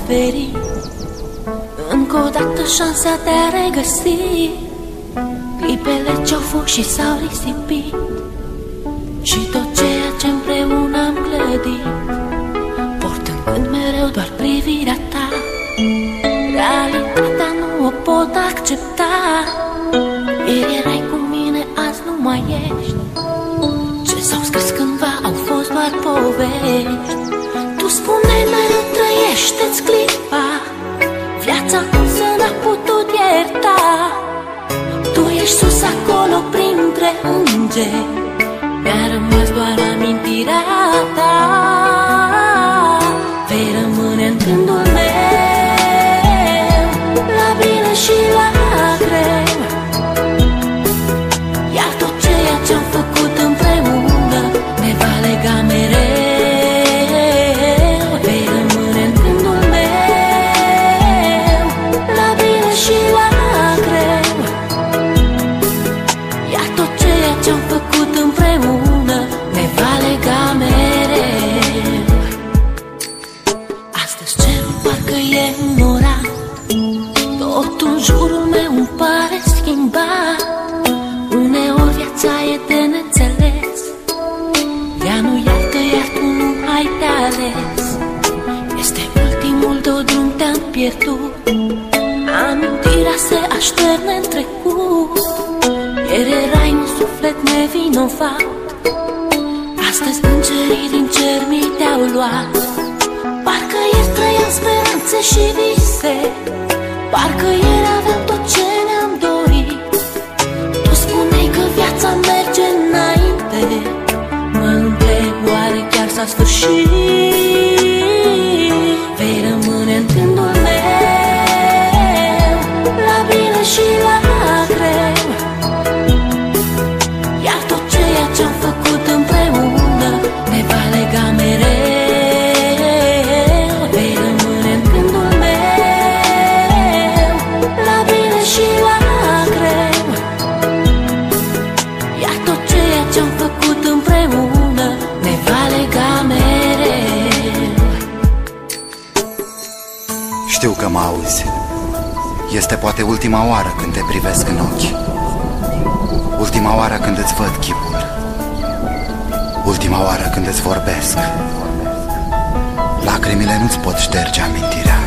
oferi încă o dată șansa de a regăsi clipele ce-au fost și s-au risipit, și tot ceea ce împreună am clădit, portând când mereu doar privirea ta. Realitatea nu o pot accepta. Ieri erai cu mine, azi nu mai ești. Ce s-au scris cândva au fost doar povești. Tu spuneai mereu trăiește-ți clipa, viața însă n-a putut ierta. Tu ești sus acolo printre îngeri, mi-a rămas doar amintirea ta. Vei rămâne în gândul meu, la bine și la greu, iar tot ceea ce-am făcut împreună ne va lega mereu. Vei rămâne în gândul meu, la bine și la greu, iar tot ceea ce-am făcut împreună ne va lega mereu. Astăzi cerul parcă e înnorat, totul în jurul meu îmi pare schimbat. Uneori viața e de neînțeles, ea nu iartă, iar tu nu ai de ales. Este ultimul tău drum, te-am pierdut, amintirea se așterne în trecut. Ieri erai un suflet nevinovat, astăzi îngerii din cer mi te-au luat. Parcă ieri trăiam speranțe și vise, parcă ieri aveam tot ce ne-am dorit. Tu spuneai că viața merge înainte, mă întreb oare chiar s-a sfârșit. Vei rămâne în gândul meu, la bine și la greu, iar tot ceea ce-am făcut împreună ne va lega mereu. Vei rămâne în gândul meu, la bine și la greu, iar tot ceea ce-am făcut împreună ne va lega mereu. Știu că mă auzi. Este poate ultima oară când te privesc în ochi, ultima oară când îți văd chipul, ultima oară când îți vorbesc. Lacrimile nu-ți pot șterge amintirea,